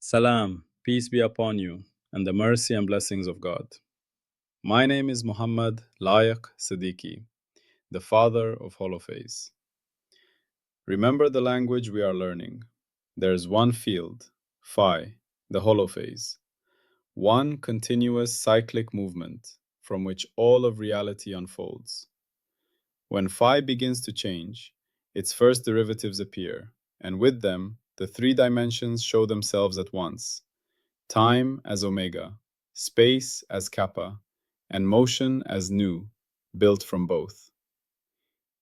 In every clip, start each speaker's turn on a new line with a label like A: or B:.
A: Salam, peace be upon you, and the mercy and blessings of God. My name is Muhammad Layak Siddiqui, the father of Holophase. Remember the language we are learning. There's one field, phi, the holophase, one continuous cyclic movement from which all of reality unfolds. When phi begins to change, its first derivatives appear, and with them, the three dimensions show themselves at once: time as omega, space as kappa, and motion as nu, built from both.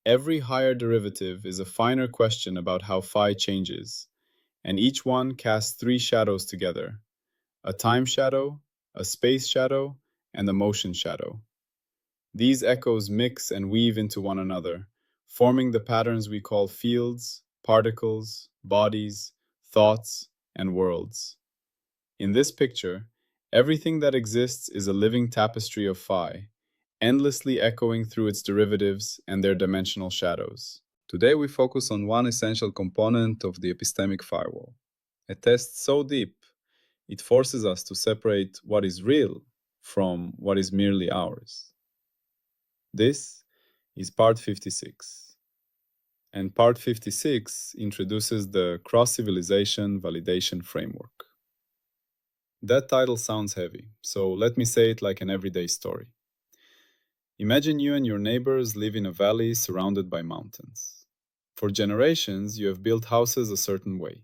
A: Every higher derivative is a finer question about how phi changes, and each one casts three shadows together: a time shadow, a space shadow, and a motion shadow. These echoes mix and weave into one another, forming the patterns we call fields, particles, bodies, thoughts, and worlds. In this picture, everything that exists is a living tapestry of phi, endlessly echoing through its derivatives and their dimensional shadows. Today we focus on one essential component of the epistemic firewall, a test so deep it forces us to separate what is real from what is merely ours. This is part 56. And part 56 introduces the cross-civilization validation framework. That title sounds heavy, so let me say it like an everyday story. Imagine you and your neighbors live in a valley surrounded by mountains. For generations, you have built houses a certain way.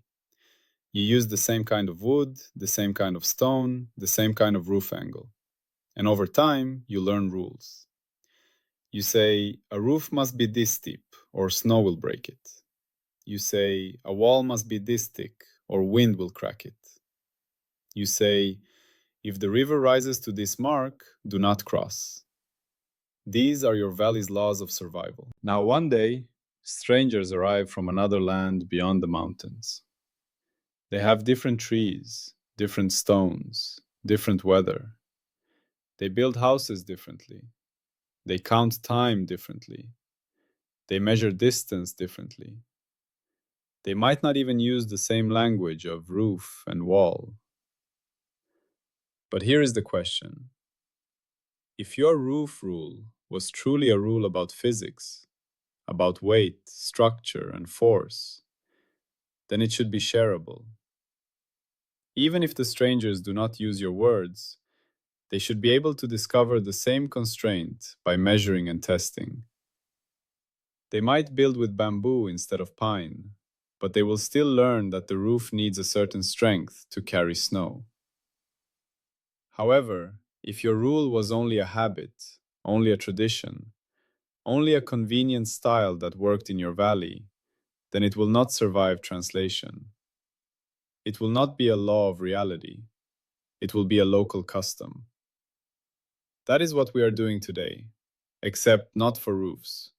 A: You use the same kind of wood, the same kind of stone, the same kind of roof angle. And over time, you learn rules. You say, a roof must be this steep, or snow will break it. You say, a wall must be this thick, or wind will crack it. You say, if the river rises to this mark, do not cross. These are your valley's laws of survival. Now one day, strangers arrive from another land beyond the mountains. They have different trees, different stones, different weather. They build houses differently. They count time differently. They measure distance differently. They might not even use the same language of roof and wall. But here is the question. If your roof rule was truly a rule about physics, about weight, structure, and force, then it should be shareable. Even if the strangers do not use your words, they should be able to discover the same constraint by measuring and testing. They might build with bamboo instead of pine, but they will still learn that the roof needs a certain strength to carry snow. However, if your rule was only a habit, only a tradition, only a convenient style that worked in your valley, then it will not survive translation. It will not be a law of reality. It will be a local custom. That is what we are doing today, except not for roofs,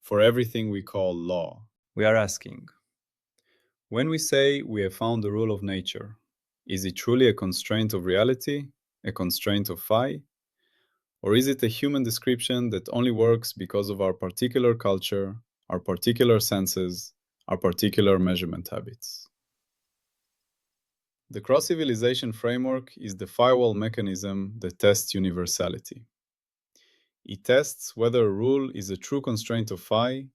A: for everything we call law. We are asking, when we say we have found the rule of nature, is it truly a constraint of reality, a constraint of phi? Or is it a human description that only works because of our particular culture, our particular senses, our particular measurement habits? The cross-civilization framework is the firewall mechanism that tests universality. It tests whether a rule is a true constraint of phi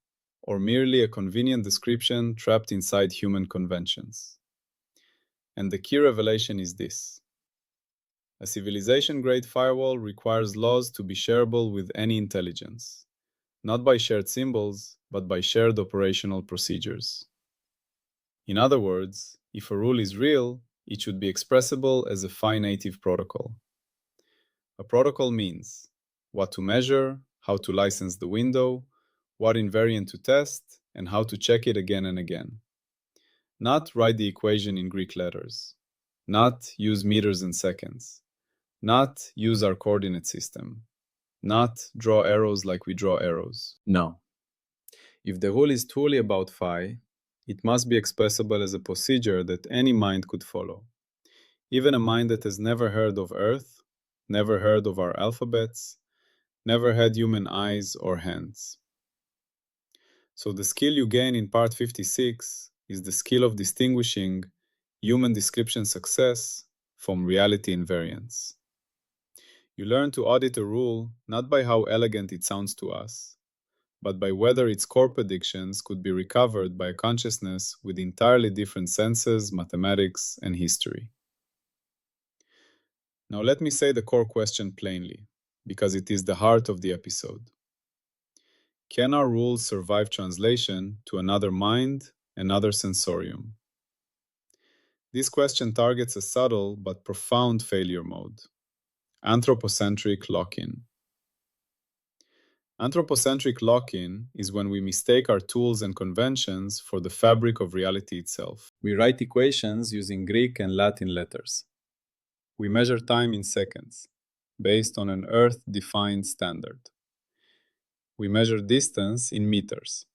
A: or merely a convenient description trapped inside human conventions. And the key revelation is this. A civilization-grade firewall requires laws to be shareable with any intelligence, not by shared symbols, but by shared operational procedures. In other words, if a rule is real, it should be expressible as a phi-native protocol. A protocol means what to measure, how to license the window, what invariant to test, and how to check it again and again. Not write the equation in Greek letters. Not use meters and seconds. Not use our coordinate system. Not draw arrows like we draw arrows. No. If the rule is truly about phi, it must be expressible as a procedure that any mind could follow. Even a mind that has never heard of Earth, never heard of our alphabets, never had human eyes or hands. So the skill you gain in part 56 is the skill of distinguishing human description success from reality invariance. You learn to audit a rule not by how elegant it sounds to us, but by whether its core predictions could be recovered by a consciousness with entirely different senses, mathematics, and history. Now let me say the core question plainly, because it is the heart of the episode. Can our rules survive translation to another mind, another sensorium? This question targets a subtle but profound failure mode: anthropocentric lock-in. Anthropocentric lock-in is when we mistake our tools and conventions for the fabric of reality itself. We write equations using Greek and Latin letters. We measure time in seconds, based on an Earth-defined standard. We measure distance in meters.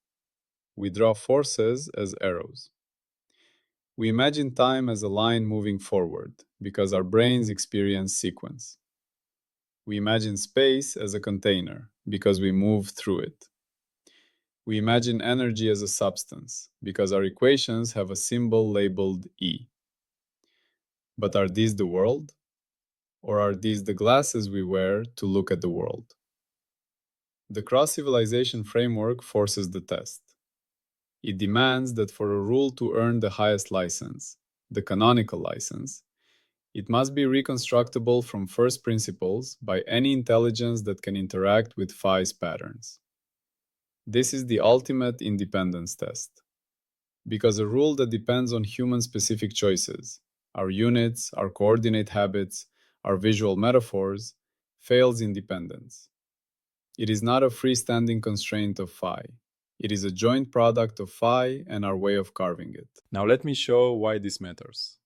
A: We draw forces as arrows. We imagine time as a line moving forward, because our brains experience sequence. We imagine space as a container, because we move through it. We imagine energy as a substance, because our equations have a symbol labeled E. But are these the world? Or are these the glasses we wear to look at the world? The cross-civilization framework forces the test. It demands that for a rule to earn the highest license, the canonical license, it must be reconstructible from first principles by any intelligence that can interact with phi's patterns. This is the ultimate independence test. Because a rule that depends on human-specific choices, our units, our coordinate habits, our visual metaphors, fails independence. It is not a freestanding constraint of phi. It is a joint product of phi and our way of carving it. Now let me show why this matters.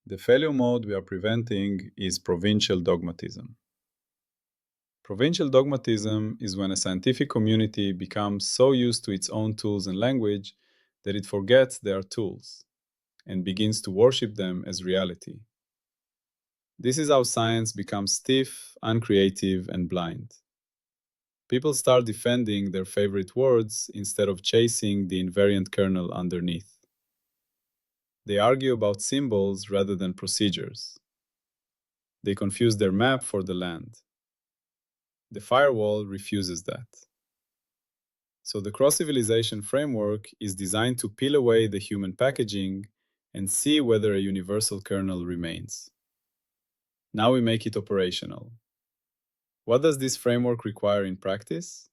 A: The failure mode we are preventing is provincial dogmatism. Provincial dogmatism is when a scientific community becomes so used to its own tools and language that it forgets they are tools and begins to worship them as reality. This is how science becomes stiff, uncreative, and blind. People start defending their favorite words instead of chasing the invariant kernel underneath. They argue about symbols rather than procedures. They confuse their map for the land. The firewall refuses that. So the cross-civilization framework is designed to peel away the human packaging and see whether a universal kernel remains. Now we make it operational. What does this framework require in practice?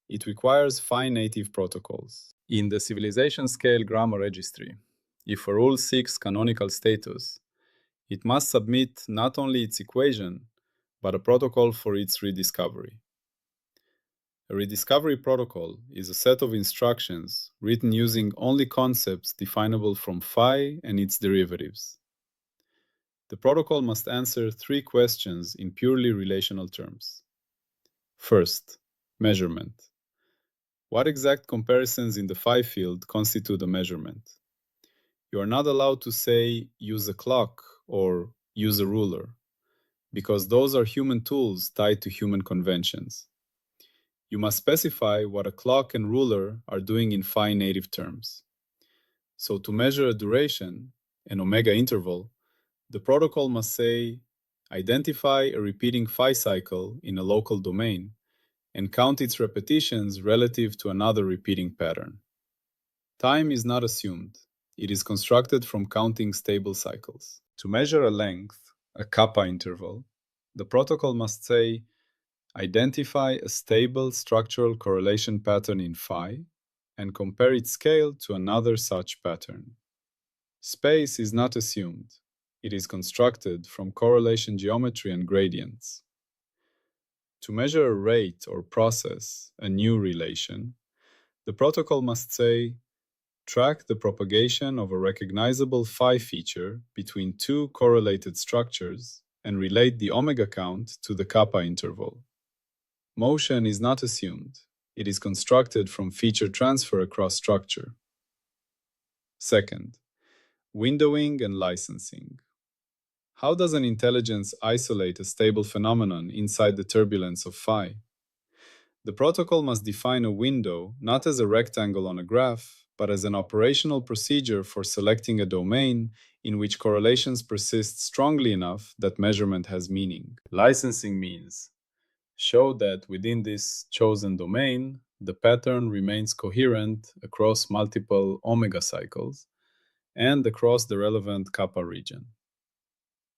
A: It requires phi-native protocols. In the civilization scale grammar registry, if a rule seeks canonical status, it must submit not only its equation, but a protocol for its rediscovery. A rediscovery protocol is a set of instructions written using only concepts definable from phi and its derivatives. The protocol must answer three questions in purely relational terms. First, measurement. What exact comparisons in the phi-field constitute a measurement? You are not allowed to say, use a clock or use a ruler, because those are human tools tied to human conventions. You must specify what a clock and ruler are doing in phi-native terms. So to measure a duration, an omega interval, the protocol must say, identify a repeating phi cycle in a local domain and count its repetitions relative to another repeating pattern. Time is not assumed. It is constructed from counting stable cycles. To measure a length, a kappa interval, the protocol must say, identify a stable structural correlation pattern in phi and compare its scale to another such pattern. Space is not assumed. It is constructed from correlation geometry and gradients. To measure a rate or process, a new relation, the protocol must say, track the propagation of a recognizable phi feature between two correlated structures and relate the omega count to the kappa interval. Motion is not assumed. It is constructed from feature transfer across structure. Second, windowing and licensing. How does an intelligence isolate a stable phenomenon inside the turbulence of phi? The protocol must define a window not as a rectangle on a graph, but as an operational procedure for selecting a domain in which correlations persist strongly enough that measurement has meaning. Licensing means show that within this chosen domain, the pattern remains coherent across multiple omega cycles and across the relevant kappa region.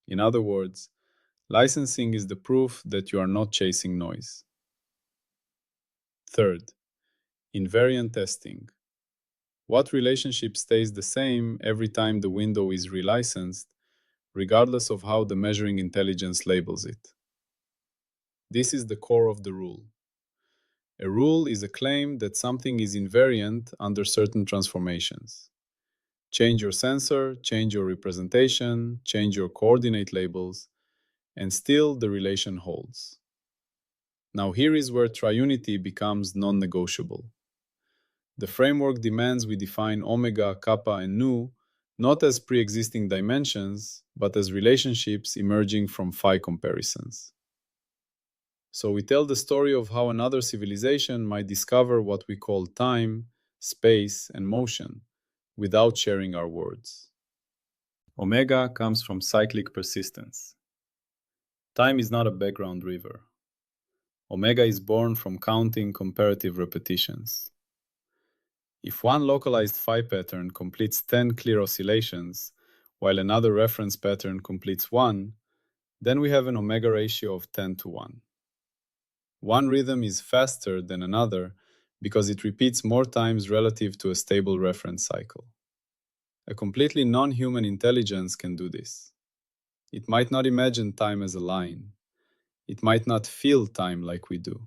A: In other words, licensing is the proof that you are not chasing noise. Third, invariant testing. What relationship stays the same every time the window is relicensed, regardless of how the measuring intelligence labels it? This is the core of the rule. A rule is a claim that something is invariant under certain transformations. Change your sensor, change your representation, change your coordinate labels, and still the relation holds. Now here is where triunity becomes non-negotiable. The framework demands we define omega, kappa, and nu not as pre-existing dimensions, but as relationships emerging from phi comparisons. So we tell the story of how another civilization might discover what we call time, space, and motion without sharing our words. Omega comes from cyclic persistence. Time is not a background river. Omega is born from counting comparative repetitions. If one localized phi pattern completes 10 clear oscillations, while another reference pattern completes 1, then we have an omega ratio of 10 to 1. One rhythm is faster than another because it repeats more times relative to a stable reference cycle. A completely non-human intelligence can do this. It might not imagine time as a line. It might not feel time like we do.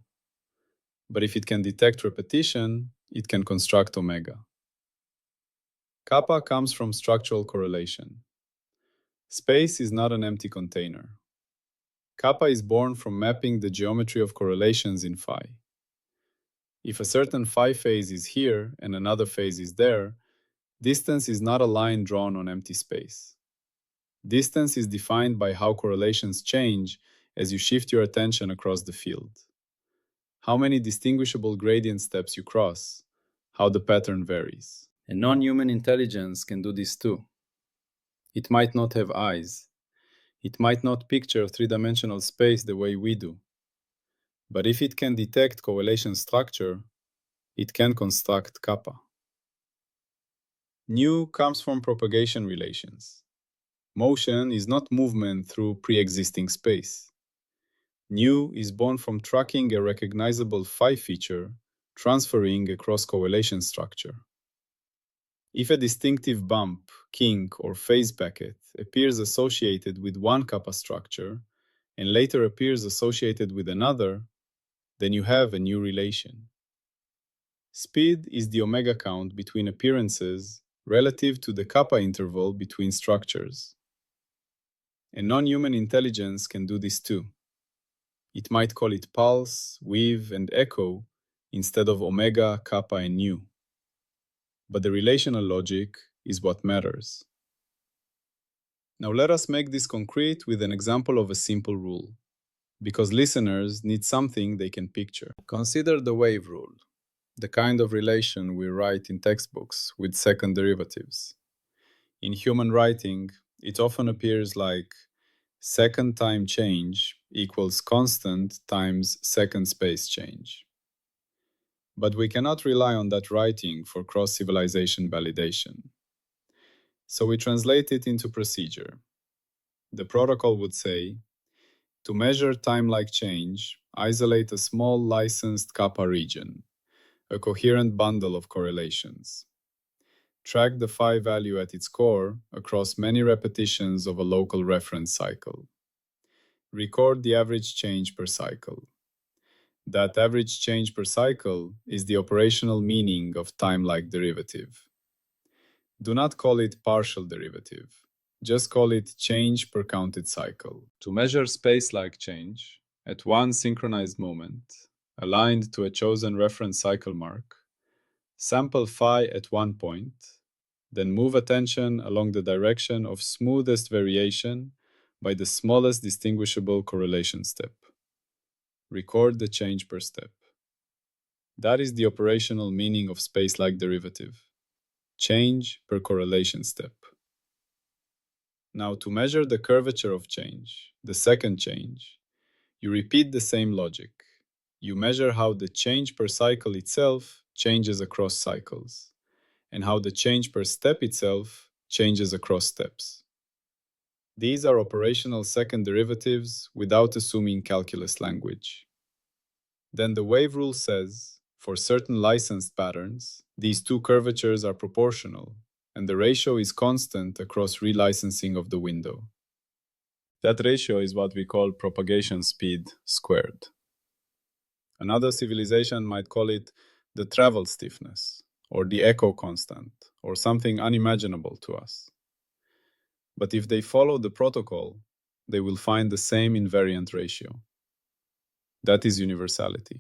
A: But if it can detect repetition, it can construct omega. Kappa comes from structural correlation. Space is not an empty container. Kappa is born from mapping the geometry of correlations in phi. If a certain phi phase is here and another phase is there, distance is not a line drawn on empty space. Distance is defined by how correlations change as you shift your attention across the field. How many distinguishable gradient steps you cross, how the pattern varies. A non-human intelligence can do this too. It might not have eyes. It might not picture three-dimensional space the way we do. But if it can detect correlation structure, it can construct kappa. Nu comes from propagation relations. Motion is not movement through pre-existing space. Nu is born from tracking a recognizable phi feature, transferring across correlation structure. If a distinctive bump, kink, or phase packet appears associated with one kappa structure and later appears associated with another, then you have a new relation. Speed is the omega count between appearances relative to the kappa interval between structures. A non-human intelligence can do this too. It might call it pulse, weave, and echo instead of omega, kappa, and nu. But the relational logic is what matters. Now let us make this concrete with an example of a simple rule, because listeners need something they can picture. Consider the wave rule, the kind of relation we write in textbooks with second derivatives. In human writing, it often appears like second time change equals constant times second space change. But we cannot rely on that writing for cross-civilization validation. So we translate it into procedure. The protocol would say, to measure time-like change, isolate a small licensed kappa region, a coherent bundle of correlations. Track the phi value at its core across many repetitions of a local reference cycle. Record the average change per cycle. That average change per cycle is the operational meaning of time-like derivative. Do not call it partial derivative. Just call it change per counted cycle. To measure space-like change at one synchronized moment, aligned to a chosen reference cycle mark, sample phi at one point, then move attention along the direction of smoothest variation by the smallest distinguishable correlation step. Record the change per step. That is the operational meaning of space-like derivative. change per correlation step. Now, to measure the curvature of change, the second change, you repeat the same logic. You measure how the change per cycle itself changes across cycles, and how the change per step itself changes across steps. These are operational second derivatives without assuming calculus language. Then the wave rule says, for certain licensed patterns, these two curvatures are proportional, and the ratio is constant across relicensing of the window. That ratio is what we call propagation speed squared. Another civilization might call it the travel stiffness, or the echo constant, or something unimaginable to us. But if they follow the protocol, they will find the same invariant ratio. That is universality.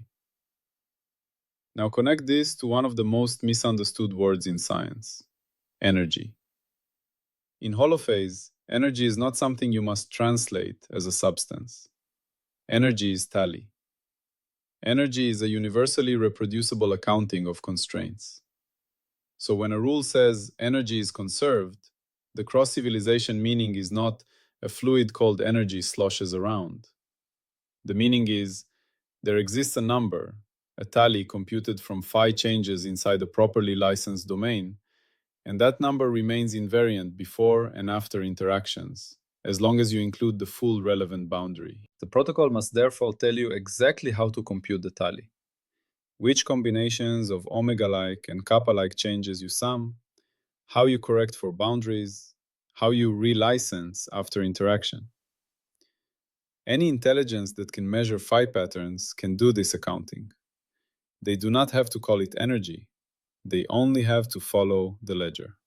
A: Now connect this to one of the most misunderstood words in science: energy. In Holophase, energy is not something you must translate as a substance. Energy is tally. Energy is a universally reproducible accounting of constraints. So when a rule says energy is conserved, the cross-civilization meaning is not a fluid called energy sloshes around. The meaning is there exists a number, a tally computed from phi changes inside a properly licensed domain, and that number remains invariant before and after interactions, as long as you include the full relevant boundary. The protocol must therefore tell you exactly how to compute the tally, which combinations of omega-like and kappa-like changes you sum, how you correct for boundaries, how you relicense after interaction. Any intelligence that can measure phi patterns can do this accounting. They do not have to call it energy. They only have to follow the ledger.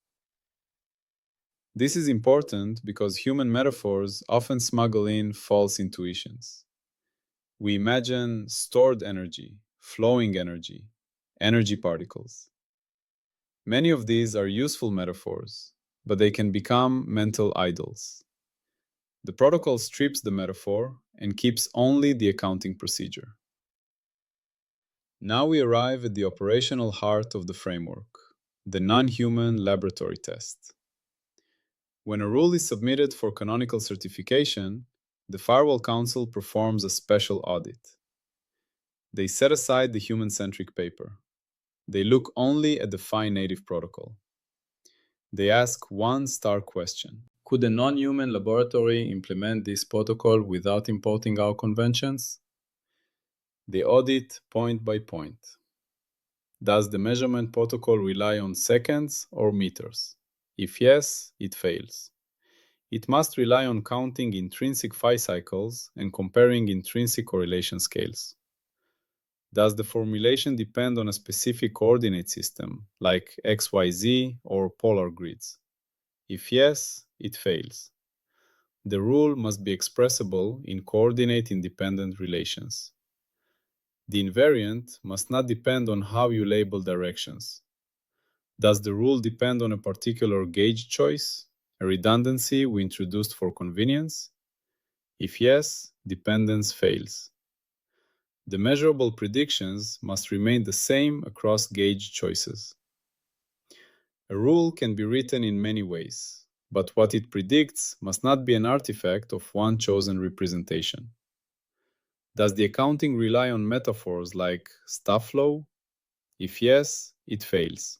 A: This is important because human metaphors often smuggle in false intuitions. We imagine stored energy, flowing energy, energy particles. Many of these are useful metaphors, but they can become mental idols. The protocol strips the metaphor and keeps only the accounting procedure. Now we arrive at the operational heart of the framework, the non-human laboratory test. When a rule is submitted for canonical certification, the Firewall Council performs a special audit. They set aside the human-centric paper. They look only at the phi-native protocol. They ask one star question: could a non-human laboratory implement this protocol without importing our conventions? They audit point by point. Does the measurement protocol rely on seconds or meters? If yes, it fails. It must rely on counting intrinsic phi cycles and comparing intrinsic correlation scales. Does the formulation depend on a specific coordinate system, like XYZ or polar grids? If yes, it fails. The rule must be expressible in coordinate-independent relations. The invariant must not depend on how you label directions. Does the rule depend on a particular gauge choice, a redundancy we introduced for convenience? If yes, dependence fails. The measurable predictions must remain the same across gauge choices. A rule can be written in many ways, but what it predicts must not be an artifact of one chosen representation. Does the accounting rely on metaphors like stuff flow? If yes, it fails.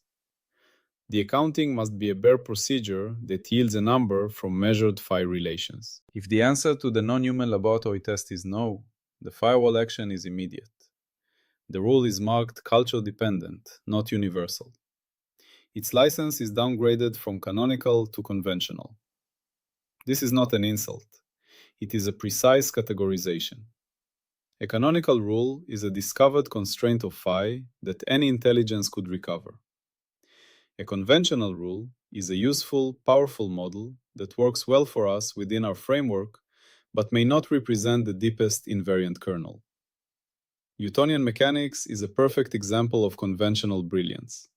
A: The accounting must be a bare procedure that yields a number from measured phi relations. If the answer to the non-human laboratory test is no, the firewall action is immediate. The rule is marked culture-dependent, not universal. Its license is downgraded from canonical to conventional. This is not an insult. It is a precise categorization. A canonical rule is a discovered constraint of phi that any intelligence could recover. A conventional rule is a useful, powerful model that works well for us within our framework, but may not represent the deepest invariant kernel. Newtonian mechanics is a perfect example of conventional brilliance.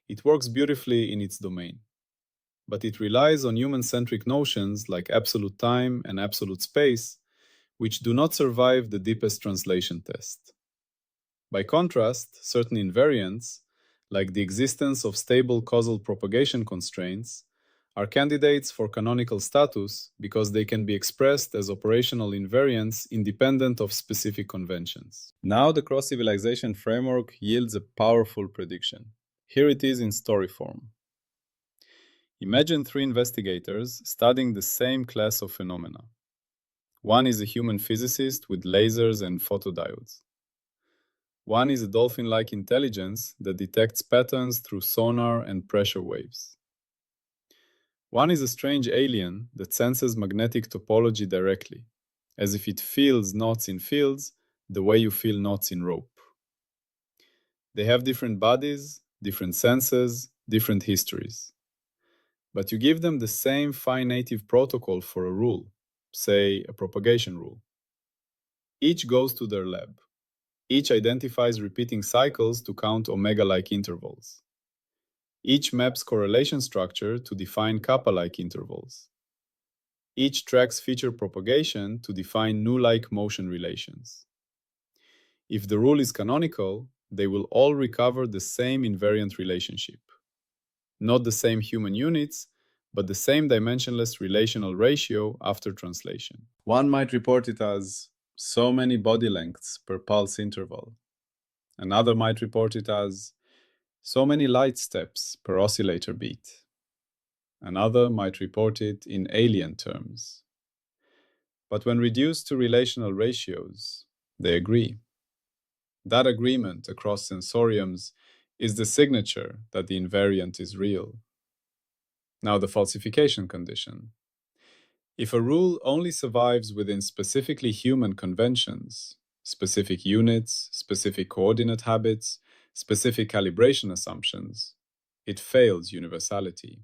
A: It works beautifully in its domain, but it relies on human-centric notions like absolute time and absolute space, which do not survive the deepest translation test. By contrast, certain invariants, like the existence of stable causal propagation constraints, are candidates for canonical status because they can be expressed as operational invariants independent of specific conventions. Now the cross-civilization framework yields a powerful prediction. Here it is in story form. Imagine three investigators studying the same class of phenomena. One is a human physicist with lasers and photodiodes. One is a dolphin-like intelligence that detects patterns through sonar and pressure waves. One is a strange alien that senses magnetic topology directly, as if it feels knots in fields the way you feel knots in rope. They have different bodies, different senses, different histories. But you give them the same phi-native protocol for a rule, say a propagation rule. Each goes to their lab. Each identifies repeating cycles to count omega-like intervals. Each maps correlation structure to define kappa-like intervals. Each tracks feature propagation to define nu-like motion relations. If the rule is canonical, they will all recover the same invariant relationship. Not the same human units, but the same dimensionless relational ratio after translation. One might report it as so many body lengths per pulse interval. Another might report it as so many light steps per oscillator beat. Another might report it in alien terms. But when reduced to relational ratios, they agree. That agreement across sensoriums is the signature that the invariant is real. Now the falsification condition. If a rule only survives within specifically human conventions, specific units, specific coordinate habits, specific calibration assumptions, it fails universality.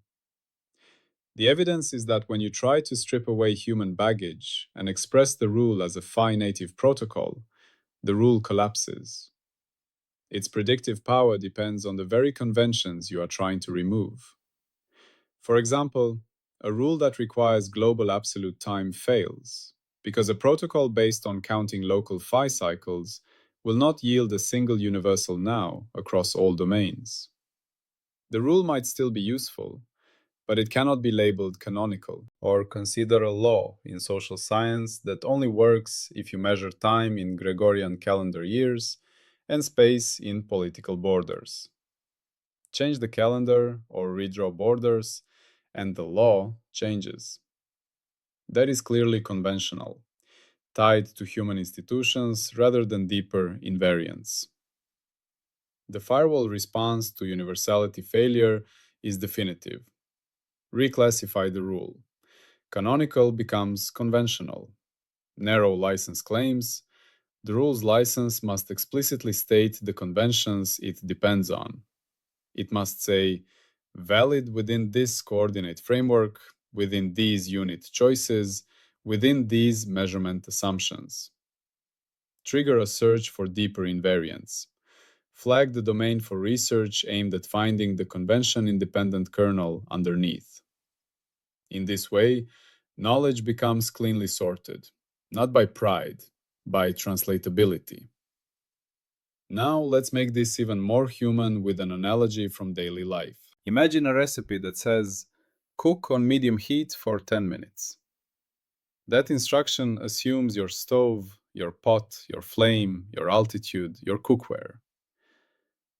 A: The evidence is that when you try to strip away human baggage and express the rule as a phi-native protocol, the rule collapses. Its predictive power depends on the very conventions you are trying to remove. For example, a rule that requires global absolute time fails, because a protocol based on counting local phi cycles will not yield a single universal now across all domains. The rule might still be useful, but it cannot be labeled canonical or considered a law in social science that only works if you measure time in Gregorian calendar years and space in political borders. Change the calendar or redraw borders, and the law changes. That is clearly conventional, tied to human institutions rather than deeper invariants. The firewall response to universality failure is definitive. Reclassify the rule. Canonical becomes conventional. Narrow license claims. The rule's license must explicitly state the conventions it depends on. It must say, valid within this coordinate framework, within these unit choices, within these measurement assumptions. Trigger a search for deeper invariants. Flag the domain for research aimed at finding the convention-independent kernel underneath. In this way, knowledge becomes cleanly sorted, not by pride, by translatability. Now let's make this even more human with an analogy from daily life. Imagine a recipe that says, cook on medium heat for 10 minutes. That instruction assumes your stove, your pot, your flame, your altitude, your cookware.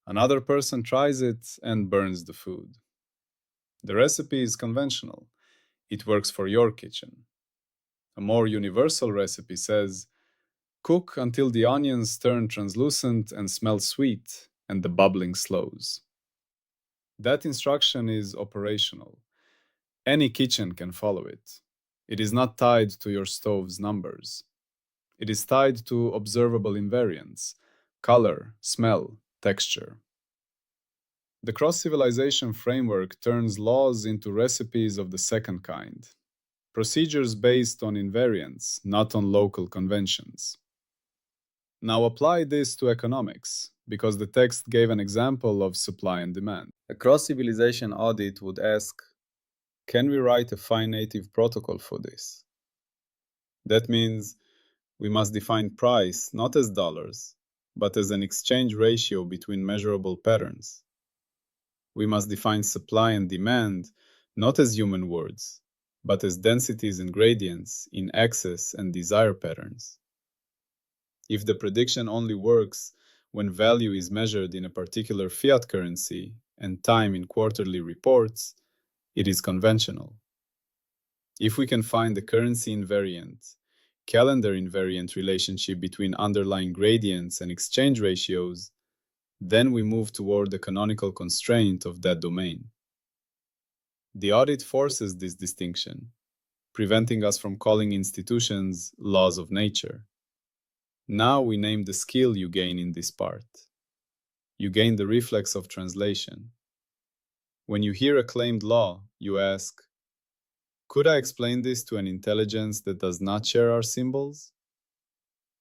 A: Another person tries it and burns the food. The recipe is conventional. It works for your kitchen. A more universal recipe says, cook until the onions turn translucent and smell sweet, and the bubbling slows. That instruction is operational. Any kitchen can follow it. It is not tied to your stove's numbers. It is tied to observable invariants, color, smell, texture. The cross-civilization framework turns laws into recipes of the second kind, procedures based on invariants, not on local conventions. Now apply this to economics, because the text gave an example of supply and demand. A cross-civilization audit would ask, can we write a phi-native protocol for this? That means we must define price not as dollars, but as an exchange ratio between measurable patterns. We must define supply and demand not as human words, but as densities and gradients in access and desire patterns. If the prediction only works when value is measured in a particular fiat currency and time in quarterly reports, it is conventional. If we can find the currency invariant, calendar invariant relationship between underlying gradients and exchange ratios, then we move toward the canonical constraint of that domain. The audit forces this distinction, preventing us from calling institutions laws of nature. Now we name the skill you gain in this part. You gain the reflex of translation. When you hear a claimed law, you ask, could I explain this to an intelligence that does not share our symbols?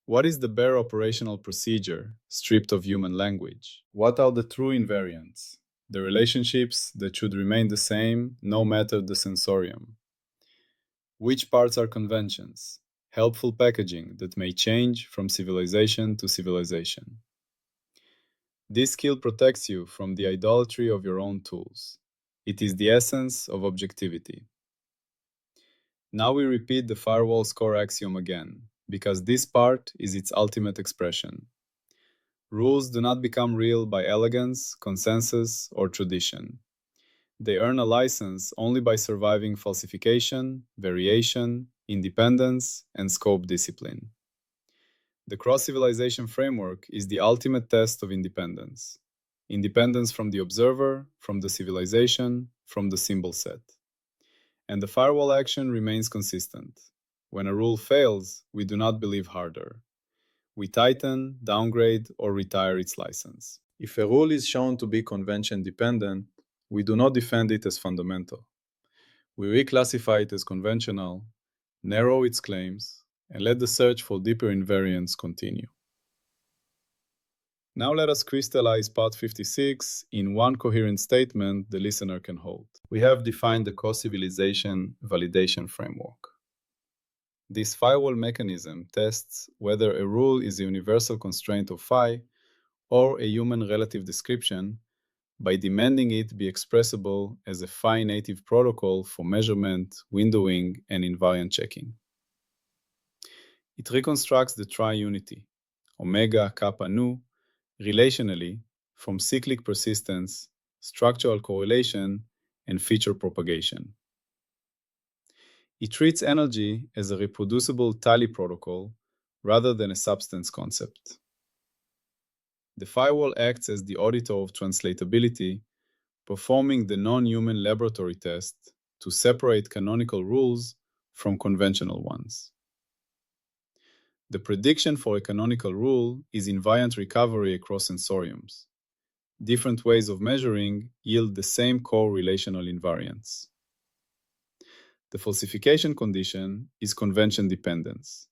A: What is the bare operational procedure, stripped of human language? What are the true invariants, the relationships that should remain the same no matter the sensorium? Which parts are conventions, helpful packaging that may change from civilization to civilization? This skill protects you from the idolatry of your own tools. It is the essence of objectivity. Now we repeat the firewall score axiom again, because this part is its ultimate expression. Rules do not become real by elegance, consensus, or tradition. They earn a license only by surviving falsification, variation, independence, and scope discipline. The cross-civilization framework is the ultimate test of independence. Independence from the observer, from the civilization, from the symbol set. And the firewall action remains consistent. When a rule fails, we do not believe harder. We tighten, downgrade, or retire its license. If a rule is shown to be convention-dependent, we do not defend it as fundamental. We reclassify it as conventional, narrow its claims, and let the search for deeper invariants continue. Now let us crystallize part 56 in one coherent statement the listener can hold. We have defined the co-civilization validation framework. This firewall mechanism tests whether a rule is a universal constraint of phi or a human relative description by demanding it be expressible as a phi-native protocol for measurement, windowing, and invariant checking. It reconstructs the tri-unity, omega kappa nu, relationally from cyclic persistence, structural correlation, and feature propagation. It treats energy as a reproducible tally protocol rather than a substance concept. The firewall acts as the auditor of translatability, performing the non-human laboratory test to separate canonical rules from conventional ones. The prediction for a canonical rule is invariant recovery across sensoriums. Different ways of measuring yield the same core relational invariance. The falsification condition is convention dependence.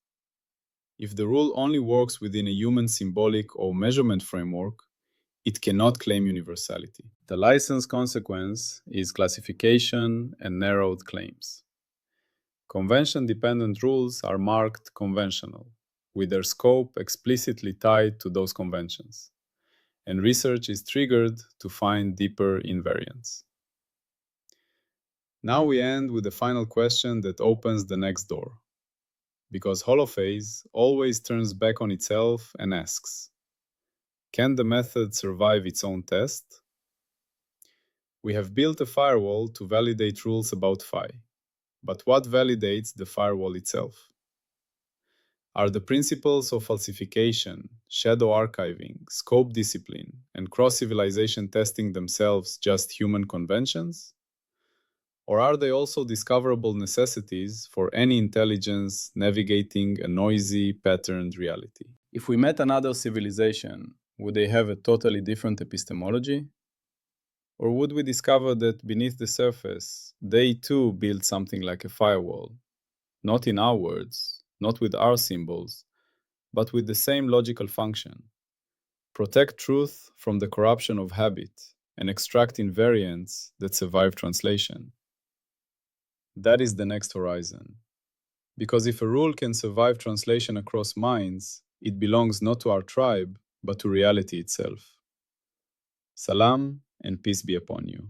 A: If the rule only works within a human symbolic or measurement framework, it cannot claim universality. The license consequence is classification and narrowed claims. Convention-dependent rules are marked conventional, with their scope explicitly tied to those conventions, and research is triggered to find deeper invariants. Now we end with the final question that opens the next door, because Holophase always turns back on itself and asks, can the method survive its own test? We have built a firewall to validate rules about phi, but what validates the firewall itself? Are the principles of falsification, shadow archiving, scope discipline, and cross-civilization testing themselves just human conventions? Or are they also discoverable necessities for any intelligence navigating a noisy, patterned reality? If we met another civilization, would they have a totally different epistemology? Or would we discover that beneath the surface, they too built something like a firewall, not in our words, not with our symbols, but with the same logical function: protect truth from the corruption of habit and extract invariants that survive translation? That is the next horizon. Because if a rule can survive translation across minds, it belongs not to our tribe, but to reality itself. Salam and peace be upon you.